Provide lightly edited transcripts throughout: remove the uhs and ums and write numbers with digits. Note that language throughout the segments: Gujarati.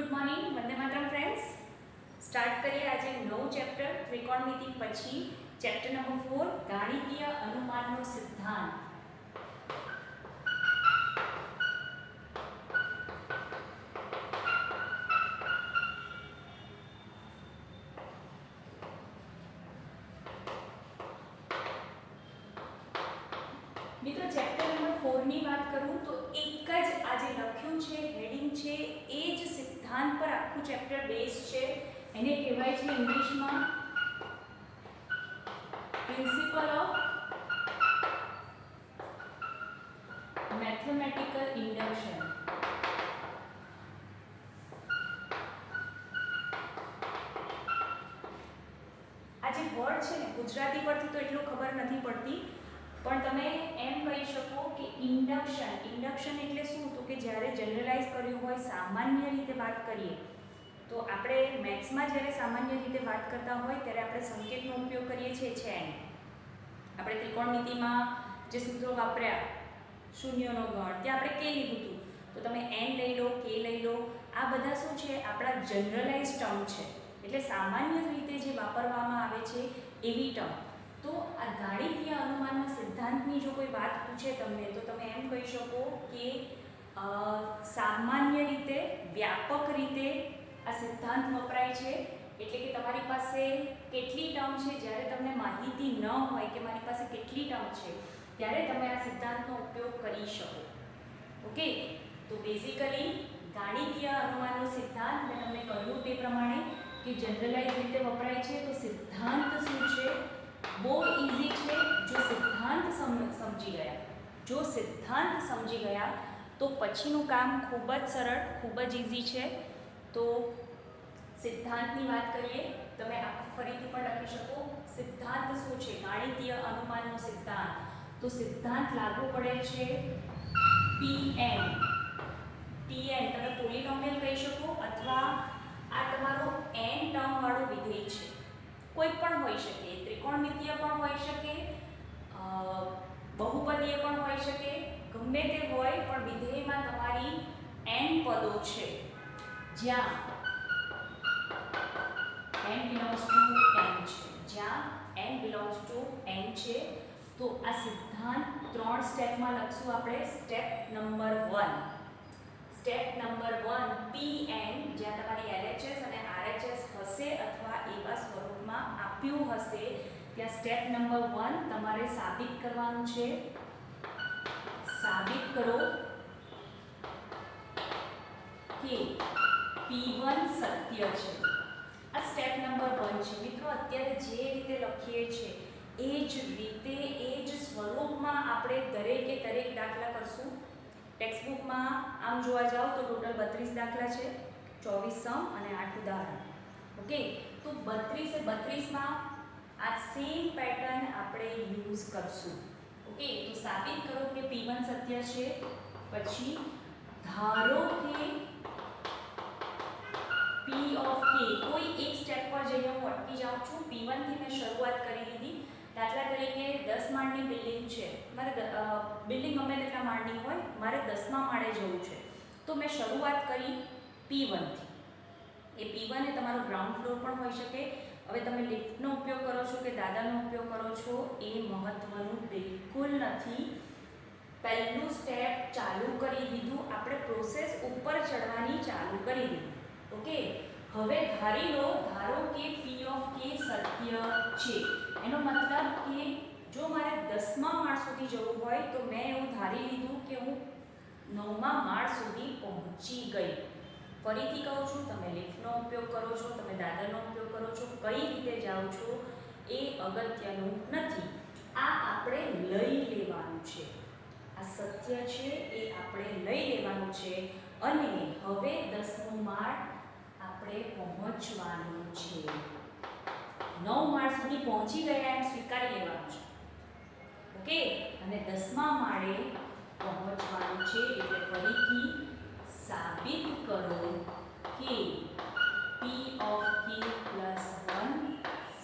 Good morning, Vande Mataram friends. Start કરીએ આજે નવું ચેપ્ટર ત્રિકોણમિતિ પછી ચેપ્ટર નંબર 4 ગાણિતીય અનુમાનનો સિદ્ધાંત. મિત્રો ચેપ્ટર નંબર 4 ની વાત કરું તો એક જ આજે લખ્યું છે, હેડિંગ છે, એ જ સિદ્ધાંત પર આખું ચેપ્ટર બેઝ છે. એને કહેવાય છે ઇંગ્લિશમાં પ્રિન્સિપલ ઓફ મેથેમેટિકલ ઇન્ડક્શન. આ જે વર્ડ છે ને ગુજરાતી પરથી તો એટલું ખબર નથી પડતી, પણ તમે એમ કહી શકો કે ઇન્ડક્શન. ઇન્ડક્શન એટલે શું? તો કે જ્યારે જનરલાઇઝ કર્યું હોય, સામાન્ય રીતે વાત કરીએ તો આપણે મેથ્સમાં જ્યારે સામાન્ય રીતે વાત કરતા હોય ત્યારે આપણે સંકેતનો ઉપયોગ કરીએ છીએ એન. આપણે ત્રિકોણમિતિમાં જે સૂત્રો વાપર્યા, શૂન્યનો ગણ, ત્યાં આપણે કે લીધું હતું, તો તમે એન લઈ લો, કે લઈ લો. આ બધા શું છે? આપણા જનરલાઇઝ ટર્મ છે, એટલે સામાન્ય રીતે જે વાપરવામાં આવે છે એવી ટર્મ. તો આ ગાણિતીય અનુમાનના સિદ્ધાંતની જો કોઈ વાત પૂછે તમને, તો તમે એમ કહી શકો કે સામાન્ય રીતે, વ્યાપક રીતે આ સિદ્ધાંત વપરાય છે. એટલે કે તમારી પાસે કેટલી ટર્મ છે, જ્યારે તમને માહિતી ન હોય કે મારી પાસે કેટલી ટર્મ છે, ત્યારે તમે આ સિદ્ધાંતનો ઉપયોગ કરી શકો. ઓકે, તો બેઝિકલી ગાણિતીય અનુમાનનો સિદ્ધાંત મેં તમને કહ્યું તે પ્રમાણે કે જનરલાઇઝ રીતે વપરાય છે. તો સિદ્ધાંત શું છે? બહુ ઇઝી છે. જો સિદ્ધાંત સમજી ગયા તો પછીનું કામ ખૂબ જ સરળ, ખૂબ જ ઇઝી છે. તો સિદ્ધાંતની વાત કરીએ, તમે આખું ફરીથી પણ લખી શકો. સિદ્ધાંત શું છે? ગાણિતીય અનુમાનનો સિદ્ધાંત. તો સિદ્ધાંત લાગુ પડે છે Pn. તમે પોલિનોમિયલ કહી શકો, અથવા આ તમારો n ટર્મ વાળું વિધેય છે, કોઈ પણ હોઈ શકે, ત્રિકોણમિતિય પણ હોઈ શકે, બહુપદીય પણ હોઈ શકે, ગમે તે હોય, પણ વિધેયમાં તમારી n પદો છે, જ્યાં n belongs to n છે. તો આ સિદ્ધાંત 3 સ્ટેપમાં લખશું આપણે. સ્ટેપ નંબર 1, Pn, જ્યાં તમારી LHS અને RHS હશે અથવા એવા સ્વરૂપમાં આપ્યું હશે, ત્યાં સ્ટેપ નંબર 1 તમારે સાબિત કરવાનું છે. સાબિત કરો કે P1 સત્ય છે. આ સ્ટેપ નંબર 1 છે. મિત્રો અત્યારે જે રીતે લખીએ છીએ એ જ રીતે, એ જ સ્વરૂપમાં આપણે દરેકે દરેક દાખલા કરશું. ટેક્સ્ટબુકમાં આમ જોવા જાઓ તો ટોટલ 32 દાખલા છે, 24 સમ અને 8 ઉદાહરણ. ઓકે, તો 32માં આ સેમ પેટર્ન આપણે યુઝ કરશું. ઓકે, તો સાબિત કરો કે P1 સત્ય છે. પછી ધારો કે P of k, કોઈ એક સ્ટેપ પર જઈને હું અટકી જાઉં છું. P1 થી મેં શરૂઆત કરી દીધી. દાખલા તરીકે 10 માળની બિલ્ડિંગ છે, મારે બિલ્ડિંગ ગમે તેટલા માળની હોય, મારે 10મા માળે જવું છે. તો મેં શરૂઆત કરી P1 થી. એ P1 એ તમારો ગ્રાઉન્ડ ફ્લોર પણ હોઈ શકે. હવે તમે લિફ્ટનો ઉપયોગ કરો છો કે દાદરનો ઉપયોગ કરો છો એ મહત્વનું બિલકુલ નથી. પહેલું સ્ટેપ ચાલુ કરી દીધું, આપણે પ્રોસેસ ઉપર ચડવાની ચાલુ કરી દીધી. ઓકે, હવે ધારો કે P of k સત્ય છે. એનો મતલબ કે જો મારે 10મા માળ સુધી જવું હોય તો મેં એવું ધારી લીધું કે હું 9મા માળ સુધી પહોંચી ગઈ. ફરીથી કહું છું, તમે લિફ્ટનો ઉપયોગ કરો છો, તમે દાદરનો ઉપયોગ કરો છો, કઈ રીતે જાઓ છો એ અગત્યનું નથી. આ આપણે લઈ લેવાનું છે. આ સત્ય છે એ આપણે લઈ લેવાનું છે. અને હવે 10મો માળ આપણે પહોંચવાનું છે. 9 માળ સુધી પહોંચી ગયા એમ સ્વીકારી લેવાનું છે. ઓકે, અને 10મા માળે પહોંચવાનું છે. એટલે ફરીથી સાબિત કરો કે P of k plus 1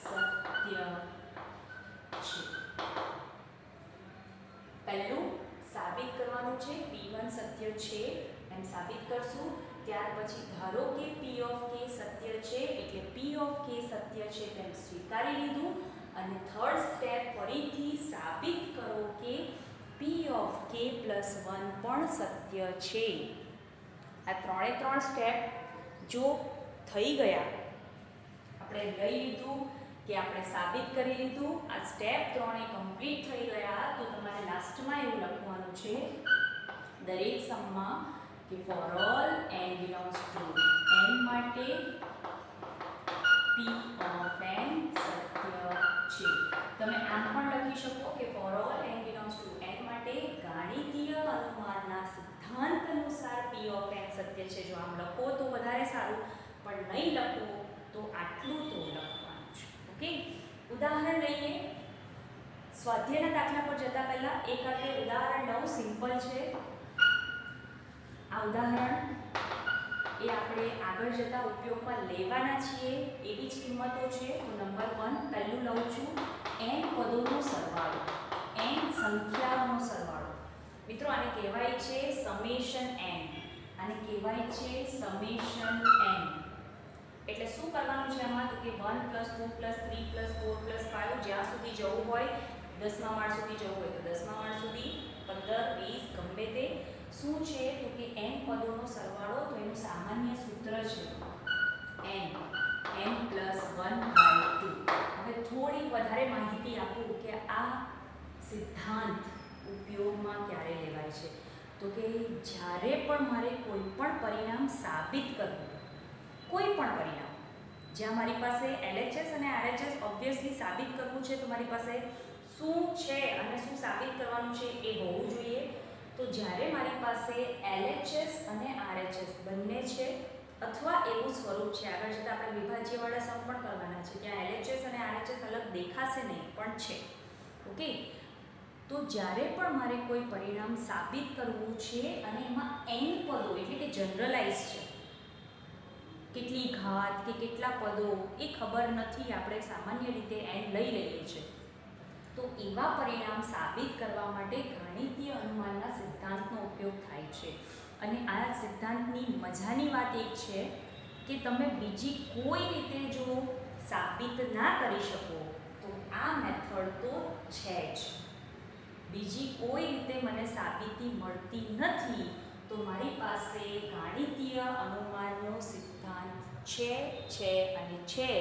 સત્ય છે. પહેલું સાબિત કરવાનું છે, P1 સત્ય છે એમ સાબિત કરશું. ત્યાર પછી ધારો કે P ઓફ K સત્ય છે એટલે P ઓફ K સત્ય છે તેમ સ્વીકારી લીધું અને થર્ડ સ્ટેપ ફરીથી સાબિત કરો કે P ઓફ K પ્લસ 1 પણ સત્ય છે. આ ત્રણે સ્ટેપ જો થઈ ગયા, આપણે લઈ લીધું કે આપણે સાબિત કરી લીધું, આ સ્ટેપ ત્રણે કમ્પ્લીટ થઈ ગયા, તો તમારે લાસ્ટમાં એવું લખવાનું છે દરેક સમમાં કે for all n belongs to n માટે P ઓફ n સત્ય છે. તમે આમ પણ લખી શકો કે for all n belongs to n માટે ગાણિતીય અનુમાનના સિદ્ધાંત અનુસાર P ઓફ n સત્ય છે. જો આમ લખો તો વધારે સારું, પણ નહીં લખો તો આટલું તો લખવાનું છે. ઓકે, ઉદાહરણ લઈએ. સ્વાધ્યાયના દાખલા પર જતા પહેલા એક આપણે ઉદાહરણ લઉં, સિમ્પલ છે આ ઉદાહરણ. એ આપણે આગળ જતા ઉપયોગમાં લેવાના છીએ એવી જ કિંમતો છે. તો નંબર 1 પહેલું લઉં છું, n પદોનો સરવાળો, n સંખ્યાઓનો સરવાળો. મિત્રો આને કહેવાય છે સમેશન n, આને કહેવાય છે સમેશન n. એટલે શું કરવાનું છે આમાં? તો કે 1 + 2 + 3 + 4 + 5 જ્યાં સુધી જવું હોય, 10મા માળ સુધી જવું હોય તો 10મા માળ સુધી, 15 20 ગમે તે. શું છે તો કે n પદોનો સરવાળો. તો એનું સામાન્ય સૂત્ર છે n + 1/2. હવે થોડી વધારે માહિતી આપું કે આ સિદ્ધાંત ઉપયોગમાં ક્યારે લેવાય છે. તો કે જ્યારે પણ મારે કોઈ પણ પરિણામ સાબિત કરવું, કોઈ પણ પરિણામ, જ્યાં મારી પાસે LHS અને RHS ઓબ્વિયસલી સાબિત કરવું છે, તો મારી પાસે શું છે અને શું સાબિત કરવાનું છે એ હોવું જોઈએ. તો જ્યારે મારી પાસે LHS અને RHS બંને છે, અથવા એવું સ્વરૂપ છે, આગળ જતાં આપણે વિભાજ્યવાળા સમ પણ કરવાના છે, ત્યાં LHS અને RHS અલગ દેખાશે નહીં પણ છે. ઓકે, તો જ્યારે પણ મારે કોઈ પરિણામ સાબિત કરવું છે અને એમાં n પદો એટલે કે જનરલાઇઝ છે, કેટલી ઘાત કે કેટલા પદો એ ખબર નથી, આપણે સામાન્ય રીતે n લઈ લઈએ છીએ. તો એવા પરિણામ સાબિત કરવા માટે ગાણિતીય અનુમાનના સિદ્ધાંતનો ઉપયોગ થાય છે. અને આ સિદ્ધાંતની મજાની વાત એ છે કે તમે બીજી કોઈ રીતે જો સાબિત ના કરી શકો તો આ મેથડ તો છે જ. બીજી કોઈ રીતે મને સાબિતી મળતી નથી તો મારી પાસે ગાણિતીય અનુમાનનો સિદ્ધાંત છે અને છે.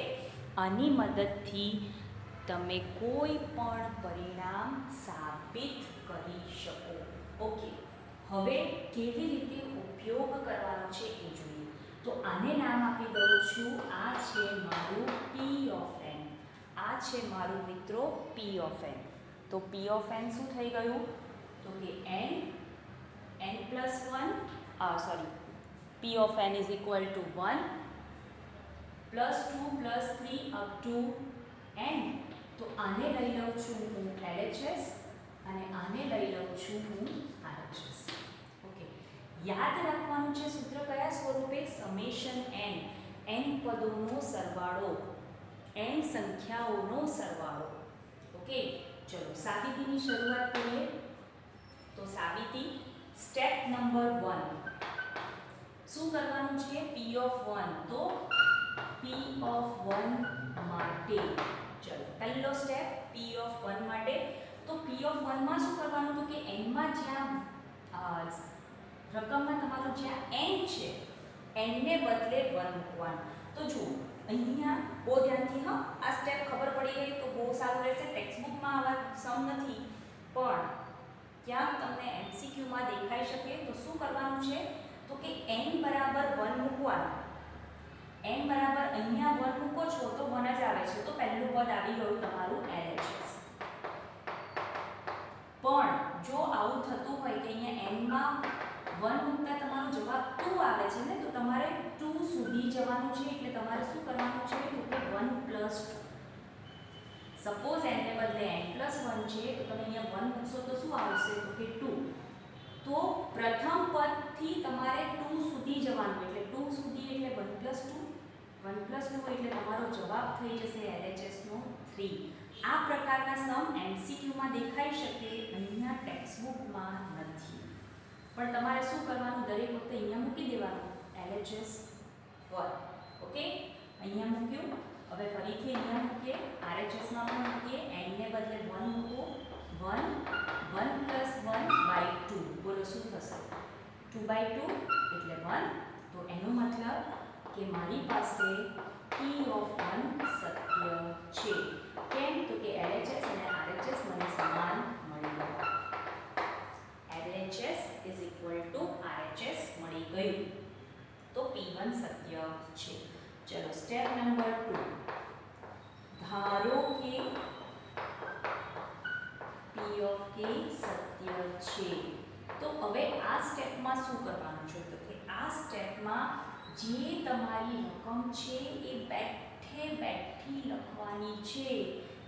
આની મદદથી તમે કોઈ પણ પરિણામ સાબિત કરી શકો. ઓકે, હવે કેવી રીતે ઉપયોગ કરવાનો છે એ જોઈએ. તો આને નામ આપી દઉં છું, આ છે મારું P ઓફ n, આ છે મારું મિત્રો P ઓફ n. તો P ઓફ n શું થઈ ગયું? તો કે n + 1 P of n = 1 + 2 + 3 up to n. તો આને લઈ લઉં છું હું LHS અને આને લઈ લઉં છું હું RHS. ઓકે, યાદ રાખવાનું છે સૂત્ર કયા સ્વરૂપે? સમેશન n પદોનો સરવાળો, n સંખ્યાઓનો સરવાળો. ઓકે, ચલો સાબિતીની શરૂઆત કરીએ. તો સાબિતી સ્ટેપ નંબર 1 શું કરવાનું છે? P of 1. તો P ઓફ 1 માટે ચલો પહેલો સ્ટેપ P ઓફ 1 માટે. તો P ઓફ 1 માં શું કરવાનું? તો કે n માં જ્યાં રકમમાં તમારું જ્યાં n છે, n ને બદલે 1 મૂકવાનું. તો જુઓ અહીંયા બહુ ધ્યાનથી, હા આ સ્ટેપ ખબર પડી ગઈ તો બહુ સારું રહેશે. ટેક્સ્ટબુકમાં આવા સમ નથી પણ ક્યાંક તમને MCQમાં દેખાઈ શકે. તો શું કરવાનું છે? તો કે n બરાબર 1 મૂકવાનું. n બરાબર અહીંયા 1 મૂકો છો તો 1 જ આવે છે, તો પહેલું પદ આવી ગયું તમારું LHS. પણ જો આવું થતું હોય કે અહીંયા n માં 1 મૂકતા તમારો જવાબ 2 આવે છે ને, તો તમારે 2 સુધી જવાનું છે. એટલે તમારે શું કરવાનું છે? તો કે 1 + 2. સપોઝ n ને બદલે n + 1 છે તો તમે અહીંયા 1 મૂકશો તો શું આવશે? તો કે 2. તો પ્રથમ પદથી તમારે 2 સુધી જવાનું. એટલે 2 સુધી એટલે 1 + 2, 1 + 2 એટલે તમારો જવાબ થઈ જશે LHS નો 3. આ પ્રકારના સમ MCQમાં દેખાઈ શકે, અહીંયા ટેક્સ્ટબુકમાં નથી. પણ તમારે શું કરવાનું? દરેક વખતે અહીંયા મૂકી દેવાનું LHS 1. ઓકે, અહીંયા મૂક્યું. હવે ફરીથી અહીંયા મૂકીએ, RHS માં પણ મૂકીએ, n ને બદલે 1 મૂકો. 1 1 + 1/2. બોલો શું થશે? 2/2 એટલે 1. તો એનો મતલબ કે મારી પાસે P of 1 સત્ય છે. કેમ? તો કે LHS અને RHS મને સમાન મળ્યું. LHS = RHS મળી ગયું. તો P1 સત્ય છે. ચલો સ્ટેપ નંબર 2. ધારો કે P of k સત્ય છે. તો હવે આ સ્ટેપમાં શું કરવાનું છે? તો કે આ સ્ટેપમાં જે તમારી રકમ છે એ બેઠી લખવાની છે.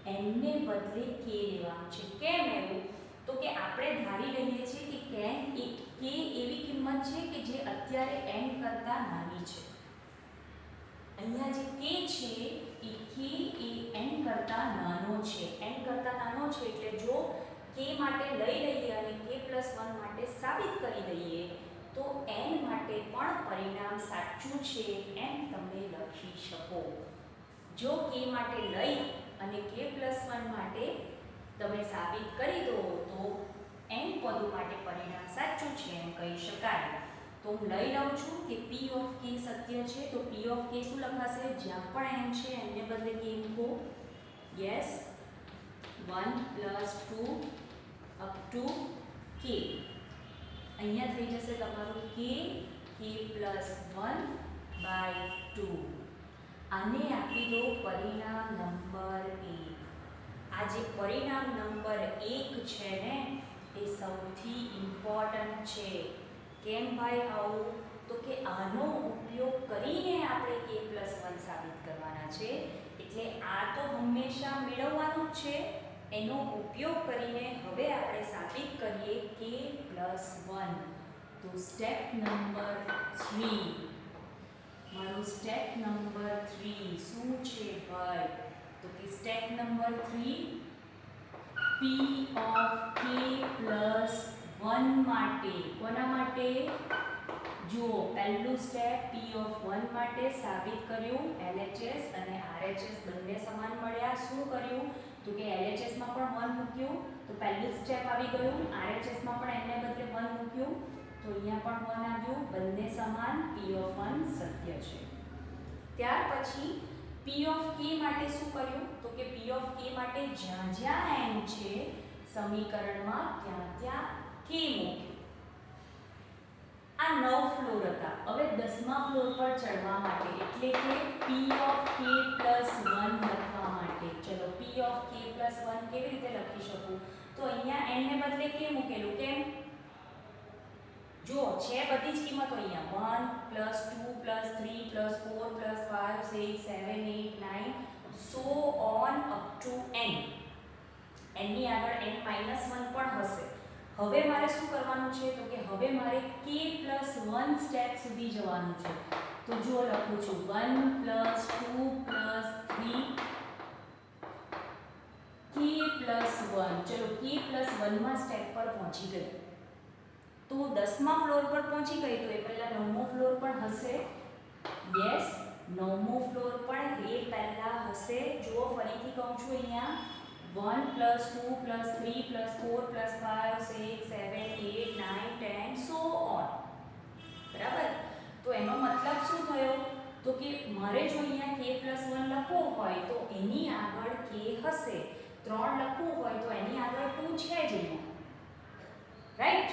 n ને બદલે k લેવાનું છે. કેમ એવું? તો કે આપણે ધારી લઈએ છીએ કે k એવી કિંમત છે કે જે અત્યારે n કરતાં નાની છે. અહીંયા જે k છે એ k એ n કરતાં નાનો છે. n કરતાં નાનો છે એટલે જો k માટે લઈ લઈએ અને k + 1 માટે સાબિત કરી દઈએ તો n માટે પણ પરિણામ સાચું છે એમ તમે લખી શકો. જો k માટે લઈ અને k + 1 માટે તમે સાબિત કરી દો તો n પદો માટે પરિણામ સાચું છે એમ કહી શકાય. તો હું લઈ લઉં છું કે P of k સત્ય છે. તો P of k શું લખાશે? જ્યાં પણ n છે n ને બદલે k મૂકો. Yes, 1 + 2 up to k. અહીંયા થઈ જશે તમારું k + 1/2. આને આપી દો પરિણામ નંબર 1. આ જે પરિણામ નંબર 1 છે ને એ સૌથી ઇમ્પોર્ટન્ટ છે. કેમ ભાઈ આવું? તો કે આનો ઉપયોગ કરીને આપણે k + 1 સાબિત કરવાના છે. એટલે આ તો હંમેશા મેળવવાનું જ છે. એનો ઉપયોગ કરીને હવે આપણે સાબિત કરીએ k + 1. તો સ્ટેપ નંબર 3. મારું સ્ટેપ નંબર 3 શું છે ભાઈ? તો કે step number 3 P of k + 1 માટે. કોના માટે? જુઓ, પહેલું સ્ટેપ P of 1 માટે સાબિત કર્યું. LHS અને RHS બંને સમાન મળ્યા. શું કર્યું? તો કે LHS માં પણ 1 મૂક્યું તો પહેલું સ્ટેપ આવી ગયું. RHS માં પણ n ને બદલે 1 મૂક્યું તો અહીંયા પણ 1 આવ્યું. બંને સમાન. P of 1 સત્ય છે. ત્યાર પછી P of k માટે શું કર્યું? તો કે P of k માટે જ્યાં જ્યાં n છે સમીકરણમાં ત્યાં ત્યાં k મૂક્યું. આ 9 ફ્લોર હતા. હવે 10મા ફ્લોર પર ચડવા માટે એટલે કે P of k + 1 લખવા માટે. ચલો P of k + 1 કેવી રીતે લખી શકું? તો અહીંયા n ને બદલે k મૂકેલું. કેમ? જો છે બધી જ કિંમતો અહીંયા 1 + 2 + 3 + 4 + 5 6 7 8 9 so on up to n. n ની આગળ n - 1 પણ હશે. હવે મારે શું કરવાનું છે? તો કે હવે મારે k + 1 સ્ટેપ સુધી જવાનું છે. તો જો લખું છું 1 + 2 + 3 k + 1. ચલો k + 1 માં સ્ટેપ પર પહોંચી ગઈ. તો 10મા ફ્લોર પર પહોંચી ગઈ તો એ પહેલા 9મો ફ્લોર પણ હશે. યસ, 9મો ફ્લોર પણ એ પહેલા હશે. જુઓ ફરીથી કહું છું અહીંયા 1 + 2 + 3 + 4 + 5 6 7 8 9 10 so on. બરાબર? તો એનો મતલબ શું થયો? તો કે મારે જો અહીંયા k + 1 લખવું હોય તો એની આગળ k હશે. 3 લખવું હોય તો એની આગળ 2 છે જ અહીંયા. રાઈટ?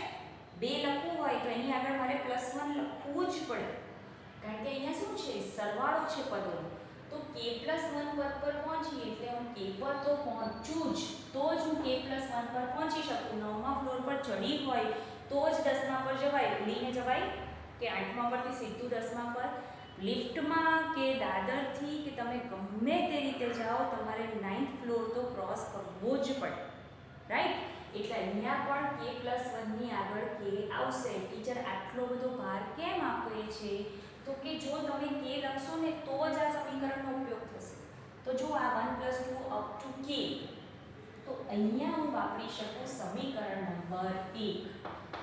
2 લખવું હોય તો એની આગળ મારે +1 લખવું જ પડે. કારણ કે અહીંયા શું છે? સરવાળો છે પદોનો. તો k + 1 પદ પર પહોંચી એટલે હું k પર તો પહોંચું જ. તો જ હું k + 1 પર પહોંચી શકું. 9મા ફ્લોર પર ચડી હોય તો જ 10મા પર જવાય. ઉડીને જવાય કે 8મા પરથી સીધું 10મા પર? લિફ્ટમાં કે દાદરથી કે તમે ગમે તે રીતે જાઓ તમારે 9th ફ્લોર તો ક્રોસ કરવો જ પડે. રાઈટ? એટલે અહીંયા પણ k + 1 ની આગળ k આવશે. ટીચર આટલો બધો ભાર કેમ આપે છે? તો કે જો તમે k લખશો ને તો જ આ સમીકરણનો ઉપયોગ થશે. તો જો આ 1 + 2 up to k. તો અહીંયા હું વાપરી શકું સમીકરણ નંબર 1.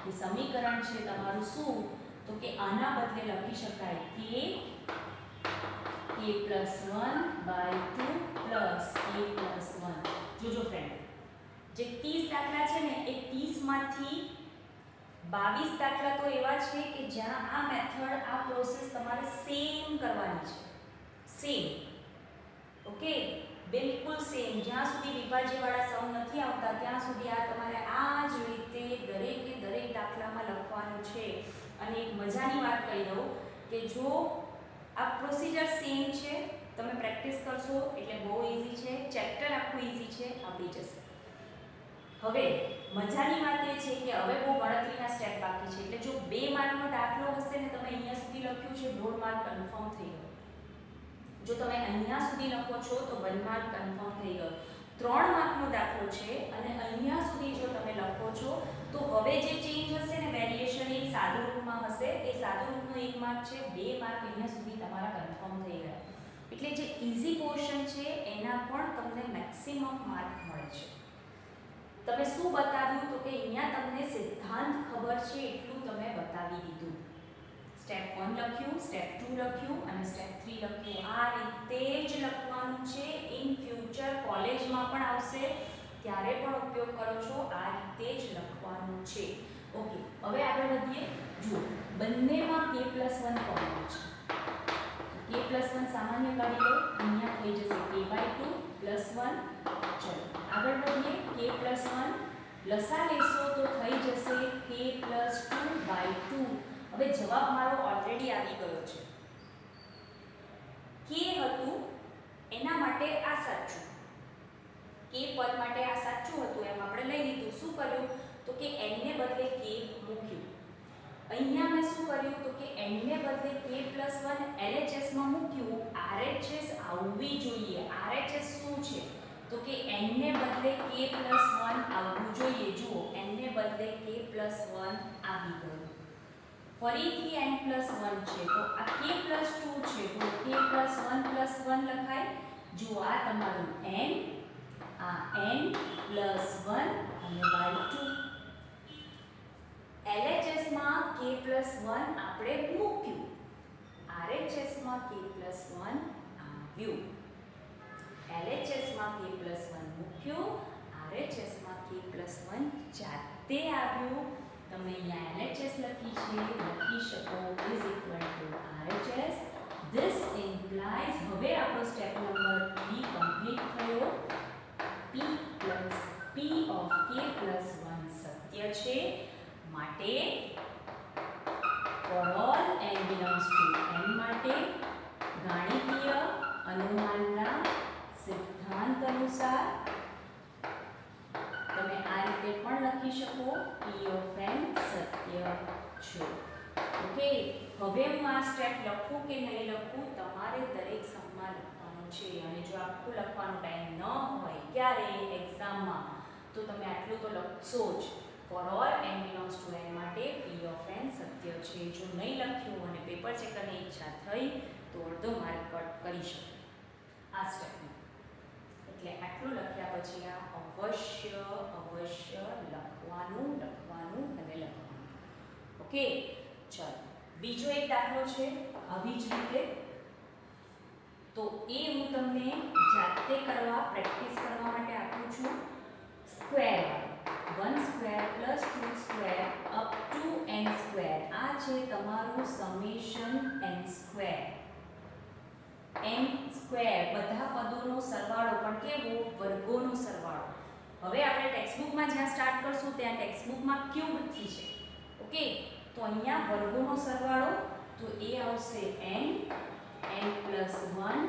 એ સમીકરણ છે તમારું શું? તો કે આના બદલે લખી શકાય કે k+1 બાય 2 પ્લસ k+1. જોજો ફ્રેન્ડ, જે 30 દાખલા છે ને એ 30 માંથી 22 દાખલા તો એવા છે કે જ્યાં આ મેથડ આ પ્રોસેસ તમારે સેમ કરવાની છે. સેમ, ઓકે, બિલકુલ સેમ. જ્યાં સુધી વિભાજ્યવાળા સમ નથી આવતા ત્યાં સુધી આ તમારે આ જ રીતે દરેકે દરેક દાખલામાં લખવાનું છે. અને એક મજાની વાત કહી દઉં કે જો આ પ્રોસિજર સેમ છે, તમે પ્રેક્ટિસ કરશો એટલે બહુ ઇઝી છે, ચેપ્ટર આખું ઇઝી છે, આવડી જશે. હવે મજાની વાત એ છે કે હવે બહુ ગણતરીના સ્ટેપ બાકી છે. એટલે જો 2 માર્કનો દાખલો હશે ને, તમે અહીંયા સુધી લખ્યું છે, 1.5 માર્ક કન્ફર્મ થઈ ગયો. જો તમે અહીંયા સુધી લખો છો તો 1 માર્ક કન્ફર્મ થઈ ગયો. 3 માર્કનો દાખલો છે અને અહીંયા સુધી જો તમે લખો છો તો હવે જે ચેન્જ હશે ને, વેરિએશન એ સાદું રૂપમાં હશે. એ સાદું રૂપનો 1 માર્ક છે, 2 માર્ક અહીંયા સુધી તમારા કન્ફર્મ થઈ ગયા. એટલે જે ઇઝી પોર્શન છે એના પણ તમને મેક્સિમમ માર્ક મળે છે. તમે શું બતાવ્યું તો કે અહીંયા તમને સિદ્ધાંત ખબર છે એટલું તમે બતાવી દીધું. સ્ટેપ 1 લખ્યું, સ્ટેપ 2 લખ્યું અને સ્ટેપ 3 લખ્યું. આ રીતે જ લખવાનું છે. ઇન ફ્યુચર કોલેજમાં પણ આવશે ત્યારે પણ ઉપયોગ કરો છો, આ રીતે જ લખવાનું છે. ઓકે, હવે આગળ વધીએ. જુઓ, બંનેમાં k+1 કોમન છે. k+1 સામાન્ય કાઢી લો, અહીંયા થઈ જશે k/2 +1. ચલો આગળ વધીએ. k+1 લસા લેશો તો થઈ જશે k+2/2. હવે જવાબ મારો ઓલરેડી આવી ગયો છે. k હતું એના માટે આ સાચું, k પદ માટે આ સાચું હતું એમ આપણે લઈ લીધું. શું કર્યું તો કે n ને બદલે k મૂક્યું. અહીંયા મેં શું કર્યું તો કે n ને બદલે k+1 LHS માં મૂક્યું. RHS આવવી જોઈએ. RHS શું છે તો કે n ને બદલે k+1 આવવું જોઈએ. જુઓ, n ને બદલે k+1 આવી ગયું. ફરીથી n+1 છે તો આ k+2 છે તો k+1 લખાય. જુઓ, આ તમારું n, આ n+1 અને /2. LHS માં k+1 આપણે મૂક્યું, RHS માં k+1 આવ્યું. LHS માં k+1 મૂક્યું, RHS માં k+1 જાતે આવ્યું. તમે અહીંયા LHS લખી છે, લખી શકો =RHS. This implies, હવે આપણો સ્ટેપ નંબર 3 કમ્પ્લીટ થયો. P of k+1 સત્ય છે. માટે for all n belongs to n માટે ગાણિતીય અનુમાનના સિદ્ધાંત અનુસાર તમે આ રીતે પણ લખી શકો P of n સત્ય છે. ઓકે, હવે હું આ સ્ટેપ લખું કે નહીં લખું તમારે દરેક સમમાં લખવાનું છે. અને જો આખું લખવાનો ટાઈમ ન હોય ક્યારે એક્ઝામમાં તો તમે આટલું તો લખશો જ. For all n belongs to n માટે P of n સત્ય છે. જો નહીં લખ્યું અને પેપર ચેકરની ઈચ્છા થઈ તો અડધો માર્ક કટ કરી શકો આ સ્ટેપમાં. એટલે આટલું લખ્યા પછી આ અવશ્ય લખવાનું અને લખવાનું. ઓકે, ચાલો બીજો એક દાખલો છે આવી જ રીતે. તો એ હું તમને જાતે કરવા, પ્રેક્ટિસ કરવા માટે આપું છું. Square 1² + 2² up to n². આ છે તમારું સમેશન n². બધા પદોનો સરવાળો, પણ કેવો? વર્ગોનો સરવાળો. હવે આપણે ટેક્સ્ટબુકમાં જ્યાં સ્ટાર્ટ કરશું ત્યાં ટેક્સ્ટબુકમાં ક્યુબથી છે. ઓકે, તો અહીંયા વર્ગોનો સરવાળો તો એ આવશે n + 1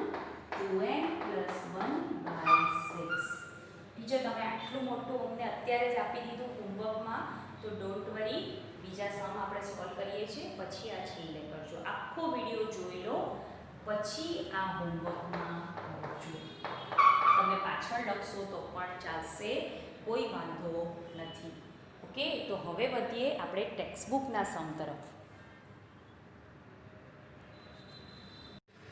2n + 1/6. બીજો તમે આટલું મોટું અમને અત્યારે જ આપી દીધું હોમવર્કમાં, તો ડોન્ટ વરી, બીજા સમ આપણે સોલ્વ કરીએ છીએ પછી આ છેલ્લે કરજો. આખો વિડીયો જોઈ લો પછી આ હોમવર્કમાં કરજો. તમે પાછળ લખશો તો પણ ચાલશે, કોઈ વાંધો નથી. ઓકે, તો હવે વધીએ આપણે ટેક્સ્ટબુકના સમ તરફ.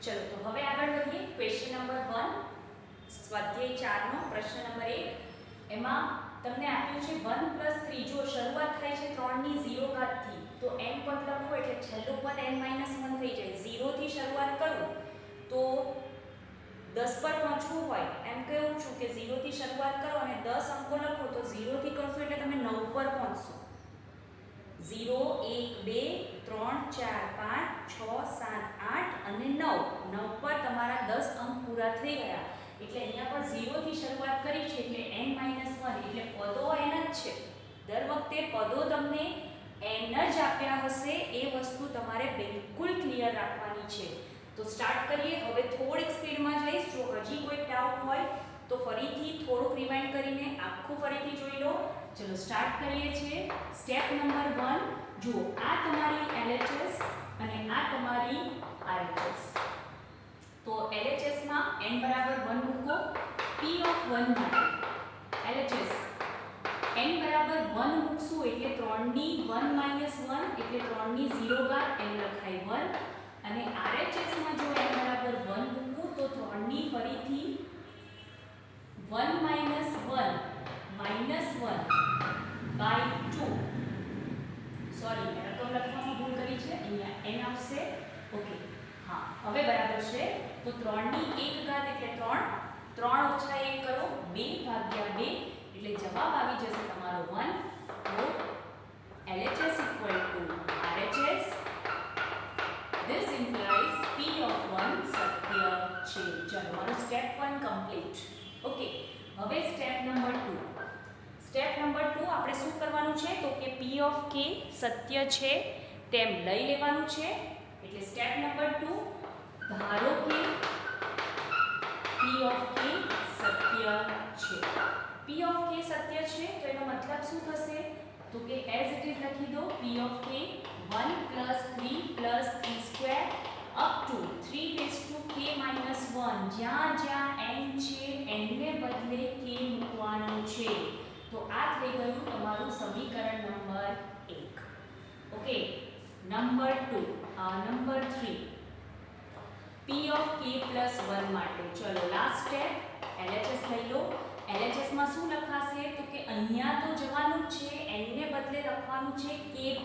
ચલો, તો હવે આગળ વધીએ. ક્વેશ્ચન નંબર 1, સ્વાધ્યાય 4 નો પ્રશ્ન નંબર 1. એમાં તમને આપ્યું છે 1 + 3. જો શરૂઆત થાય છે 3 ની 0 ઘાતથી, તો તો n પદ લખો એટલે છેલ્લું પદ n-1 થઈ જાય. 0 થી શરૂઆત કરું તો 10 પર પહોંચવું હોય એમ કહું છું કે 0 થી શરૂઆત કરો અને 10 અંકો લખો તો 0 થી કરશો એટલે તમે 9 પર પહોંચશો. 0 1 2 3 4 5 6 7 8 અને 9 પર તમારા 10 અંક પૂરા થઈ ગયા. એટલે અહીંયા પણ 0 થી શરૂઆત કરી છે એટલે n-1 એટલે પદો n જ છે. દર વખતે પદો તમને n જ આપ્યા હશે એ વસ્તુ તમારે બિલકુલ ક્લિયર રાખવાની છે. તો સ્ટાર્ટ કરીએ. હવે થોડીક સ્પીડમાં જઈશ. જો હજી કોઈ ડાઉટ હોય તો ફરીથી થોડુંક રિવાઇન્ડ કરીને આખું ફરીથી જોઈ લો. ચલો સ્ટાર્ટ કરીએ છીએ. સ્ટેપ નંબર 1 જુઓ, આ તમારી LHS અને આ તમારી RHS. તો LHS માં n બરાબર 1 મૂકો. P(1) માટે LHS n બરાબર 1 મૂકશું એટલે 3 ની 1 - 1 એટલે 3 ની 0 ઘાત n લખાય 1. અને RHS માં જો n બરાબર 1 મૂકું તો 3 ની ફરીથી 1 - 1 -1/2. સોરી, મેં રકમ લખવામાં ભૂલ કરી છે. અહીંયા n આવશે. ઓકે, હા હવે બરાબર છે. તો 3 ની 1 ઘાત એટલે 3. 3 ઓછા 1 કરો 2/2 એટલે જવાબ આવી જશે તમારો 1. તો LHS = RHS. This implies P(1) સત્ય છે. ચલો મારું સ્ટેપ 1 કમ્પ્લીટ. ઓકે, હવે સ્ટેપ નંબર 2. સ્ટેપ નંબર 2 આપણે શું કરવાનું છે તો કે P(k) સત્ય છે તેમ લઈ લેવાનું છે. એટલે સ્ટેપ નંબર 2 ધારો કે P(k) સત્ય છે. P(k) સત્ય છે તો એનો મતલબ શું થશે તો કે એઝ ઇટ ઇઝ લખી દો. P(k) 1 + 3 + 3² up to 3k - 1. જ્યાં જ્યાં n છે n ને બદલે k મૂકવાનું છે. તો આ થઈ ગયું તમારું સમીકરણ number 1. Okay, number 2 number 3 P(k + 1) માટે. ચલો લાસ્ટ સ્ટેપ LHS લઈ લો. LHS માં શું લખાશે તો કે અહીંયા તો જવાનું જ છે, n ને બદલે લખવાનું છે k +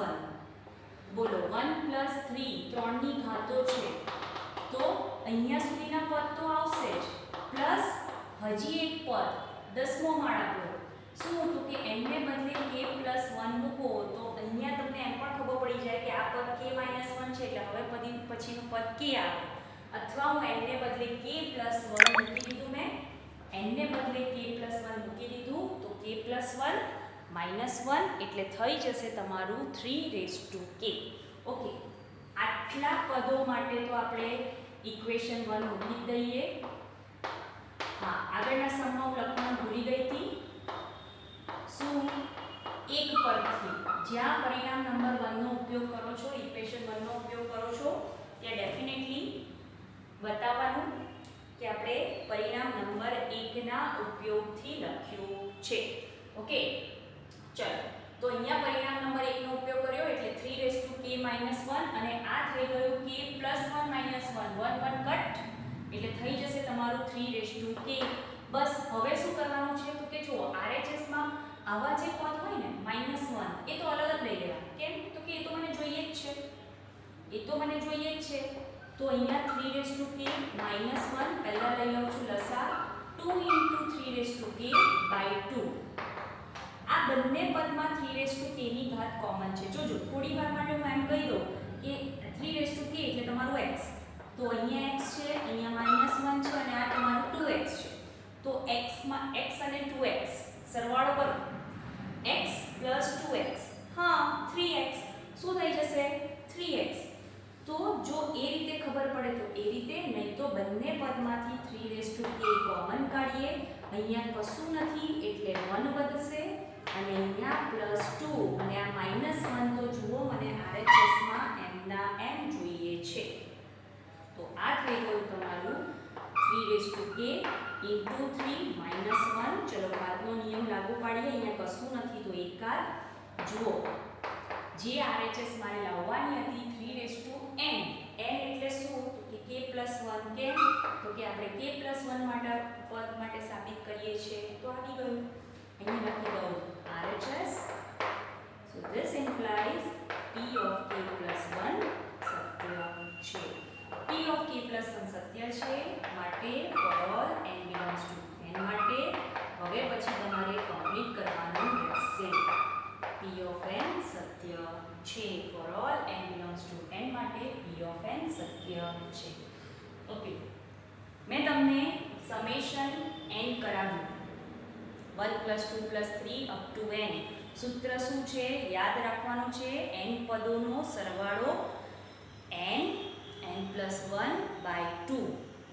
1. બોલો 1 + 3 3 ની ઘાતો છે તો અહીંયા સુધીના પદ તો આવશે જ, પ્લસ હજી એક પદ 10મો માળા પર શું તો કે n ને બદલે k + 1 મૂકો તો અહીંયા તમને એમ પણ ખબર પડી જાય કે આ પદ k - 1 છે એટલે હવે પછીનું પદ k આવે. અથવા હું n ને બદલે k + 1 મૂકી દીધું. મેં n ને બદલે k + 1 મૂકી દીધું તો k + 1 -1 એટલે થઈ જશે તમારું 3k. ઓકે, આટલા પદો માટે તો આપણે ઇક્વેશન 1 મૂકી દઈએ. હા, આગળના સમમાં હું લખવાનું ભૂલી ગઈ હતી. શું 1 પરથી જ્યાં પરિણામ નંબર 1 નો ઉપયોગ કરો છો, ઇક્વેશન 1 નો ઉપયોગ કરો છો ત્યાં ડેફિનેટલી બતાવવાનું કે આપણે પરિણામ નંબર 1 ના ઉપયોગથી લખ્યું છે. ઓકે, ચલો તો અહીંયા પરિણામ નંબર 1 નો ઉપયોગ કર્યો એટલે 3k - 1 અને આ થઈ ગયું k + 1 - 1 1 કટ એટલે થઈ જશે તમારું 3k. બસ હવે શું કરવાનું છે તો કે જો RHS માં આવા જે પદ હોય ને -1 એ તો અલગ જ લઈ લેવા. કેમ તો કે એ તો મને જોઈએ જ છે. તો અહીંયા 3k -1 પહેલા લઈ લઉં છું લસા 2 × 3k/2. આ બંને પદમાં 3k ની ઘાત કોમન છે. જોજો થોડી વાર માટે હું એમ કહી દઉં કે 3k એટલે તમારું x. તો અહીંયા x છે, અહીંયા -1 છે અને આ તમારું 2x છે. તો x અને 2x સરવાળો કરો. x + 2x હા 3x શું થઈ જશે 3x. તો જો એ રીતે ખબર પડે તો એ રીતે, નહીં તો બંને પદમાંથી 3k કોમન કાઢીએ. અહીંયા કશું નથી એટલે 1 વધશે અને અહીંયા +2 અને આ -1 તો જુઓ મને RHS માં m ના m જોઈએ છે. તો આ થઈ ગયું તમારું 3k × 3 -1. ચલો ઘાતનો નિયમ લાગુ પાડીએ. અહીંયા કશું નથી તો એકાર. જુઓ જે RHS મારે લાવવાની હતી 3n એટલે શું તો કે k + 1. કેમ તો કે આપણે k + 1 પદ માટે સાબિત કરીએ છીએ. તો આવી ગયું. અહીંયા લખી દઉં RHS. So this implies p of k plus 1 સત્ય છે. p of k plus 1 સત્ય છે માટે for all n belongs to n માટે હવે પછી તમારે કમ્પ્લીટ કરવાનું રહેશે. p of n સત્ય છે for all n belongs to n માટે p of n સત્ય છે. ઓકે, મેં તમને સમેશન n કરાવ્યું 1 + 2 + 3 અપ ટુ n. સૂત્ર શું છે યાદ રાખવાનું છે, n પદોનો સરવાળો n n+1/2.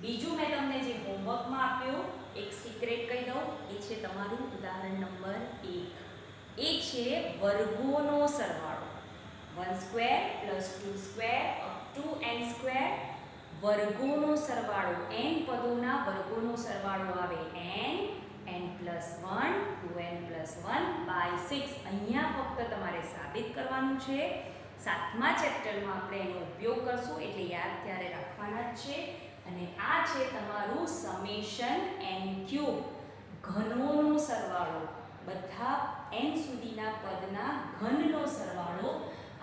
બીજું મેં તમને જે હોમવર્કમાં આપ્યું એક સિક્રેટ કહી દઉં, એ છે તમારું ઉદાહરણ નંબર 1. એ છે વર્ગોનો સરવાળો 1² + 2² અપ ટુ n². વર્ગોનો સરવાળો n પદોના વર્ગોનો સરવાળો આવે n n+1 2n+1/6. અહીંયા ફક્ત તમારે સાબિત કરવાનું છે. 7મા ચેપ્ટરમાં આપણે એનો ઉપયોગ કરશું એટલે યાદ ત્યારે રાખવાના જ છે. અને આ છે તમારું સમેશન n³ ઘનોનો સરવાળો, બધા n સુધીના પદના ઘનનો સરવાળો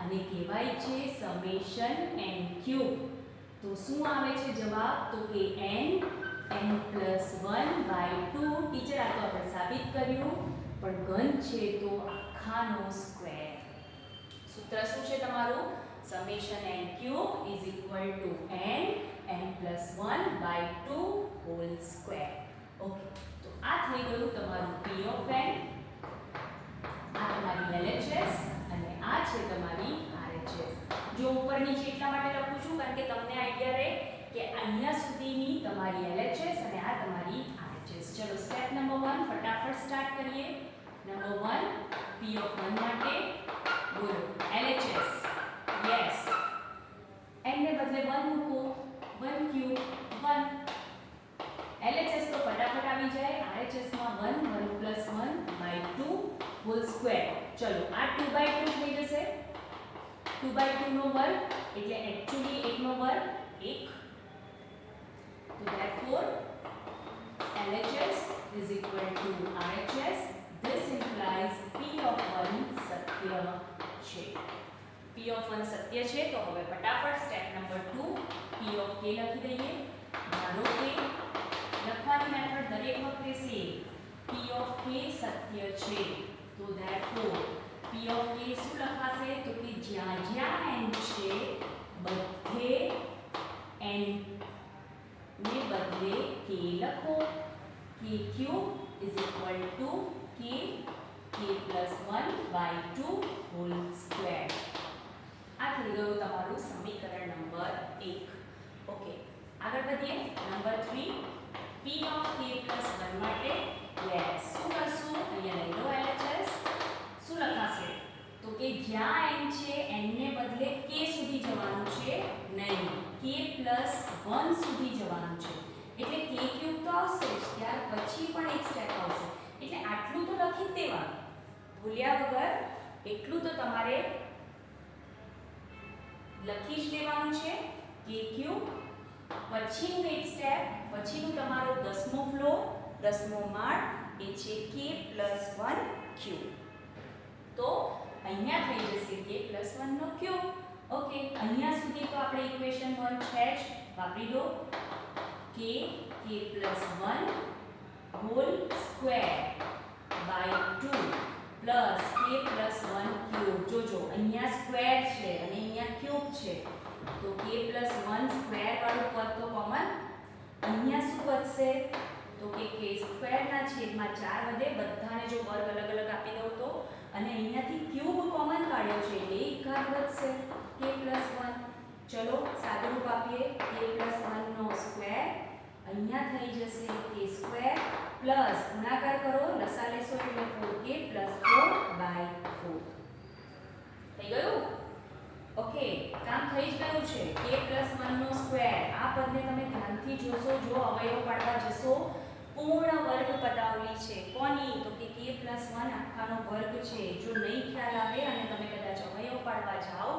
અને કહેવાય છે સમેશન n³. તો શું આવે છે જવાબ? તો કે n n+1/2. ટીચર આ તો આપણે સાબિત કર્યું, પણ ઘન છે તો આખાનો સ્ક્વેર. સૂત્ર શું છે તમારું? Summation n³ = n n+1/2 whole square. Okay, તો આ થઈ ગયું તમારું p of n, આ તમારી LHS અને આ છે તમારી RHS. જો ઉપર નીચે એટલા માટે લખું છું કારણ કે તમને આઈડિયા રહે કે અહીંયા સુધીની તમારી LHS અને આ તમારી RHS. ચલો સ્ટેપ નંબર 1 ફટાફટ સ્ટાર્ટ કરીએ. નંબર 1 p of 1 માટે બોલો LHS. યસ, n ને બદલે 1 મૂકો, 1³ 1. LHS તો ફટાફટ આવી જાય. RHS માં 1 1+1/2 હોલ સ્ક્વેર. ચલો આ 2/2 થઈ જશે. 2/2 નો વર્ગ એટલે એક્ચ્યુઅલી 1 નો વર્ગ 1. તો therefore LHS = RHS. This implies p of 1 સત્ય છે. p of 1 સત્ય છે. તો હવે ફટાફટ step number 2 p of k લખી દઈએ. ધારો કે લખવાની મેથડ દરેક વખતે સેમ. p of k સત્ય છે તો therefore p of k શું લખાશે? તો કે જ્યાં જ્યાં n છે બધે n ને બદલે k લખો. k³ = k+1/2 whole square. આ થઈ ગયું તમારું સમીકરણ નંબર 1. ઓકે, આગળ વધીએ. નંબર 3 p of k + 1 માટે યસ શું કરશું? અહીંયા લઈ લો LHS. શું લખાશે? તો કે જ્યાં n છે n ને બદલે k સુધી જવાનું છે નહીં, k+1 સુધી જવાનું છે. એટલે k³ તો આવશે જ, ત્યાર પછી પણ એક સ્ટેપ આવશે. એટલે આટલું તો લખી જ દેવાનું ભૂલ્યા વગર. એટલું તો તમારે લખી જ લેવાનું છે k³ પછીનું એક સ્ટેપ, પછીનું તમારો 10મો ફ્લોર 10મો માળ એ છે k+1³ તો અહીંયા થઈ જશે k+1 નો ક્યુબ. ઓકે, અહીંયા સુધી તો આપણે ઇક્વેશન 1 છે જ, વાપરી દો. k+1 હોલ સ્ક્વેર / 2 k+1³ જોજો અહીંયા સ્ક્વેર છે અને અહીંયા ક્યુબ છે તો k+1² વાળું પદ તો કોમન. અહીંયા શું વધશે? તો કે k² ના છેદમાં 4 વધે. બધાને જો વર્ગ અલગ અલગ આપી દઉં તો, અને અહીંયાથી ક્યુબ કોમન કાઢ્યો છે એટલે એક ઘાત વધશે k+1. ચલો સાદુરૂપ આપીએ. k+1 નો સ્ક્વેર અહીંયા થઈ જશે k² પ્લસ ગુણાકાર કરો, લસા લેશો એટલે 4k + 4/4 થઈ ગયું. ઓકે, કામ થઈ જ ગયું છે. k+1 નો સ્ક્વેર આ પદને તમે ધ્યાનથી જોશો. જો અવયવ પાડવા જશો પૂર્ણ વર્ગ પદાવલી છે. કોની? તો કે k+1 આખાનો વર્ગ છે. જો નહીં ખ્યાલ આવે અને તમે કદાચ અવયવ પાડવા જાઓ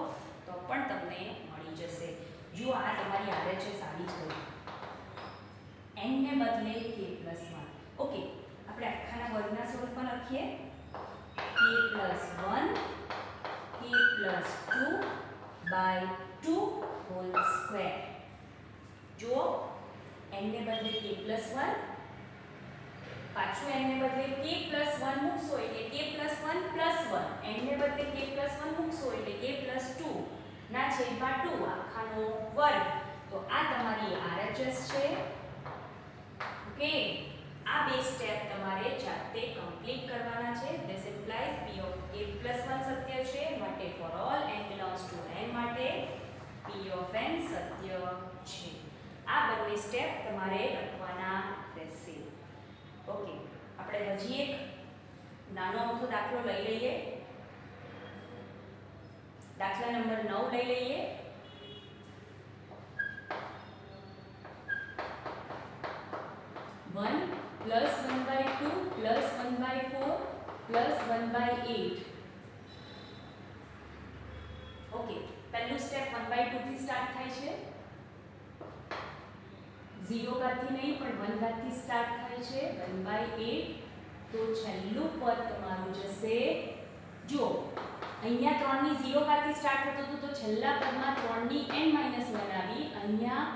તો પણ તમને મળી જશે. જો આ તમારી RHS આવી જ ગઈ. n ને બદલે k+1. ઓકે, આપણે આખાના વર્ગના સ્વરૂપમાં લખીએ. k+1 k+2 by 2 whole square. જુઓ n ને બદલે k પ્લસ 1, પાછું n ને બદલે k પ્લસ 1 મૂકશો એટલે k પ્લસ 1 પ્લસ 1, n ને બદલે k પ્લસ 1 મૂકશો એટલે k પ્લસ 2 ના છેદમાં 2 આખાનો વર્ગ. તો આ તમારી RHS છે. ઓકે, આ બે સ્ટેપ તમારે જાતે કમ્પ્લીટ કરવાના છે. This implies p of k plus 1 સત્ય છે માટે for all n belongs to n માટે p ઓફ n સત્ય છે. આ બંને સ્ટેપ તમારે લખવાના રહેશે. ઓકે, આપણે હજી એક નાનો અમથો દાખલો લઈ લઈએ. દાખલા નંબર 9 લઈ લઈએ. One plus 1/2 plus 1/4 plus 1/8. Okay, પહેલું સ્ટેપ 1/2 થી સ્ટાર્ટ થાય છે. 0 ઘાતથી નહીં પણ 1 ઘાતથી સ્ટાર્ટ થાય છે. 1/8. તો છેલ્લું પદ તમારું જશે. જો અહીંયા 3 ની 0 ઘાતથી સ્ટાર્ટ થતું હતું તો છેલ્લા પદમાં 3 ની n-1 આવી. અહીંયા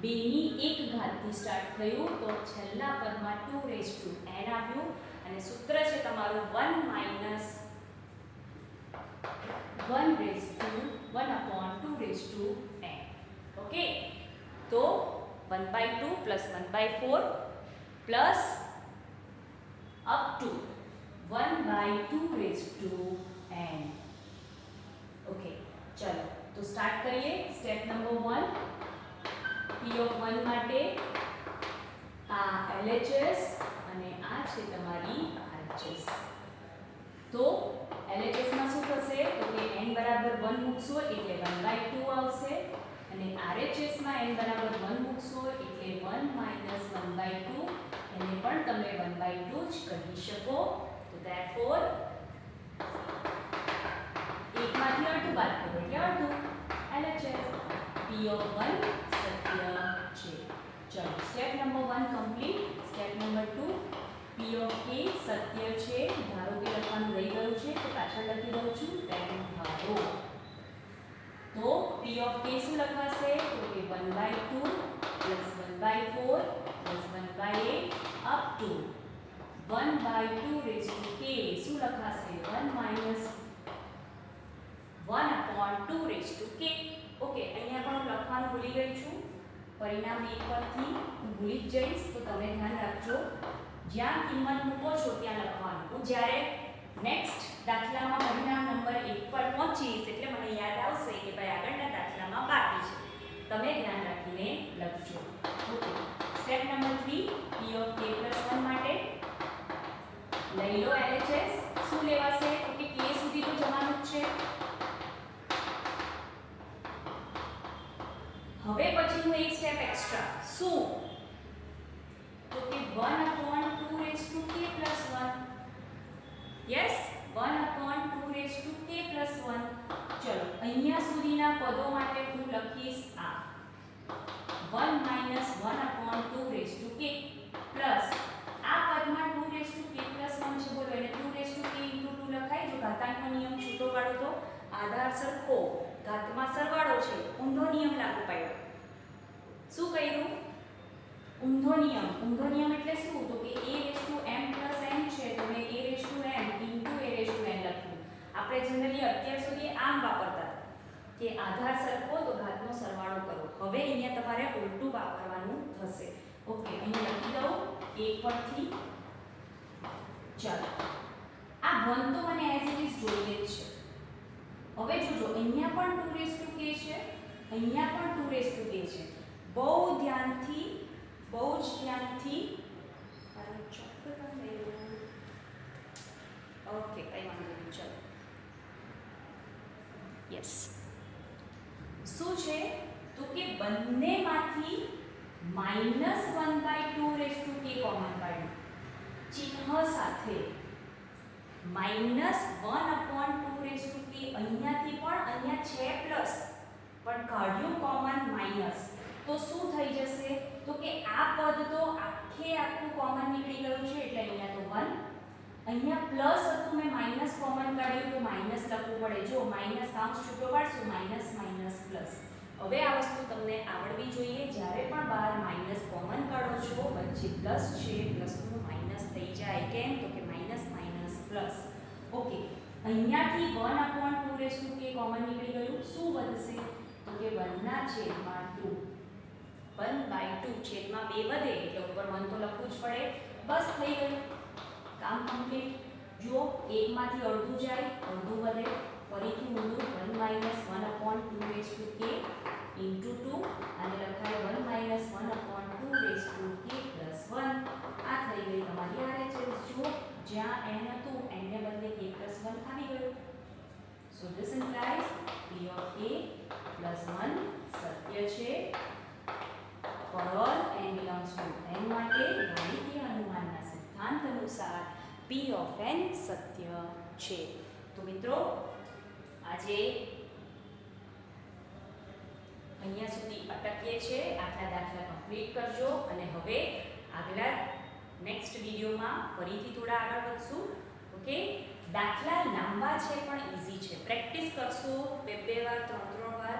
2 ની 1 ઘાતથી સ્ટાર્ટ થયું તો છેલ્લા પદમાં 2n આવ્યું અને સૂત્ર છે તમારું 1 માઈનસ 1/2n. ઓકે, તો 1/2 plus 1/4 plus up to 1/2n. Okay, ચલો તો સ્ટાર્ટ કરીએ. સ્ટેપ નંબર 1, p ઓફ 1 માટે આ LHS અને આ છે તમારી RHS. તો LHS માં શું થશે તો કે n બરાબર 1 મૂકશો એટલે 1/2 આવશે અને RHS માં n બરાબર 1 મૂકશો એટલે 1 માઈનસ 1/2. એને પણ તમે 1/2 જ કહી શકો. તો ધેરફોર એકમાંથી અડધું બાદ કરો એટલે અડધું. LHS p ઓફ 1 સત્ય છે. ચલો step number 1 complete. Step number 2, p of k સત્ય છે. ધારો કે લખવાનું રહી ગયું છે તો પાછળ લખી દઉં છું. તેમ ધારો તો p ઓફ k શું લખાશે તો કે 1/2 plus 1/4 plus 1/8 up to 1/2 raise to k શું લખાશે 1 minus 1/2 raise to k. Okay, અહીંયા પણ લખવાનું ભૂલી ગઈ છું. પરિણામ 1 પરથી હું ભૂલી જ જઈશ તો તમે ધ્યાન રાખજો. જ્યાં કિંમત મૂકો છો ત્યાં લખવાનું. હું જ્યારે નેક્સ્ટ દાખલામાં પરિણામ નંબર 1 પર પહોંચીશ એટલે મને યાદ આવશે કે ભાઈ આગળના દાખલામાં બાકી છે. તમે ધ્યાન રાખીને લખજો. Okay, step number 3, p of k plus 1 માટે લઈ લો LHS. શું લેવાશે તો કે k સુધી તો જવાનું જ છે. હવે પછી હું એક સ્ટેપ એક્સ્ટ્રા. શું તો કે 1/2 raise to k plus 1. Yes, 1/2 raise to k plus 1. ચલો અહીંયા સુધીના પદો માટે હું લખીશ આ 1 minus 1/2 raise to k plus આ પદમાં 2 રેઝ ટુ k પ્લસ 1 છે. બોલો એને 2 રેઝ ટુ k * 2 લખાય. જો ઘાતાંકનો નિયમ છૂટો પાડો તો આધાર સરખો, ઘાતમાં સરવાળો છે, ઊંધો નિયમ લાગુ પાડ્યો. શું કર્યું? ઊંધો નિયમ. ઊંધો નિયમ એટલે શું તો કે a⁻m + n છે તો મેં a⁻m * a⁻n લખ્યું. આપણે જનરલી અત્યાર સુધી આમ વાપરતા કે આધાર સરખો તો ઘાતનો સરવાળો કરો. હવે અહીંયા તમારે ઉલટું વાપરવાનું થશે. ઓકે, અહીંયા લખી દઉં 1 પરથી. ચાલો આ 1 તો મને એઝ ઇટ ઇઝ જોઈએ જ છે. હવે જોજો અહીંયા પણ 2k છે, અહીંયા પણ 2k છે. બહુ જ ધ્યાનથી ઓકે, કઈ વાંધો નહીં. ચલો યસ, શું છે તો કે બંનેમાંથી -1/2 k કોમન કાઢ્યું. ચિહ્ન સાથે -1/2 k અહીંયાથી પણ અહીંયા છે પ્લસ પણ કાઢ્યું કોમન માઈનસ. તો શું થઈ જશે તો કે આ પદ તો આખું કોમન નીકળી ગયું છે એટલે અહીંયા તો 1. અહીંયા પ્લસ હતું, મેં માઇનસ કોમન કાઢ્યું તો માઇનસ લખવું પડે. જો માઇનસ કાઉન્સ છૂટો પાડશું, માઇનસ માઇનસ પ્લસ. હવે આ વસ્તુ તમને આવડવી જોઈએ. જ્યારે પણ બહાર માઇનસ કોમન કાઢો છો, વચ્ચે પ્લસ છે, પ્લસનું માઇનસ થઈ જાય. કેમ? તો કે માઇનસ માઇનસ પ્લસ. ઓકે, અહીંયાથી 1/2 કોમન નીકળી ગયું. શું વધશે? તો કે 1/2. 1/2 છેદમાં 2 વધે એટલે ઉપર 1 તો લખવું જ પડે. બસ થઈ ગયું, કામ કમ્પ્લીટ. જુઓ, 1 માંથી અડધું જાય, અડધું વધે, ફરીથી ઊંધું. 1 - 1/2 into 2 અને લખાય 1 - 1/2 + 1. આ થઈ ગઈ તમારી RHS. જુઓ, જ્યાં n હતું n ને બદલે k + 1 આવી ગયું. So this implies P of a + 1 સત્ય છે. For all n belongs to n માટે ગાણિતીય અનુમાનના સિદ્ધાંત અનુસાર P of n સત્ય છે. તો મિત્રો, આજે અહીંયા સુધી અટકીએ છીએ. આટલા દાખલા કમ્પ્લીટ કરજો અને હવે આગલા નેક્સ્ટ વિડીયોમાં ફરીથી થોડા આગળ વધશું. ઓકે, દાખલા લાંબા છે પણ ઈઝી છે. પ્રેક્ટિસ કરશો 2 વાર 3 વાર.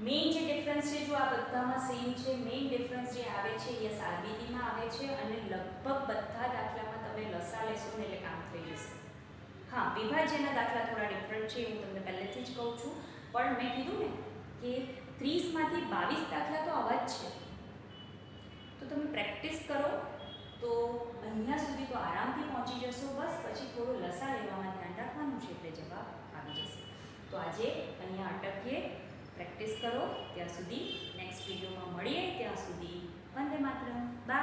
મેઇન જે ડિફરન્સ છે, જો આ બધામાં સેમ છે, મેઇન ડિફરન્સ જે આવે છે એ સાબિતીમાં આવે છે અને લગભગ બધા દાખલામાં તમે લસા લેશો ને એટલે કામ થઈ જશે. હા, વિભાજ્યના દાખલા થોડા ડિફરન્ટ છે, હું તમને પહેલેથી જ કહું છું. પણ મેં કીધું ને કે 30 માંથી 22 દાખલા તો આવા જ છે. તો તમે પ્રેક્ટિસ કરો તો અહીંયા સુધી તો આરામથી પહોંચી જશો. બસ પછી થોડું લસા લેવામાં ધ્યાન રાખવાનું છે એટલે જવાબ આવી જશે. તો આજે અહીંયા અટકીએ. પ્રેક્ટિસ કરો. ત્યાં સુધી નેક્સ્ટ વિડીયોમાં મળીએ. ત્યાં સુધી વંદે માતરમ. બાય.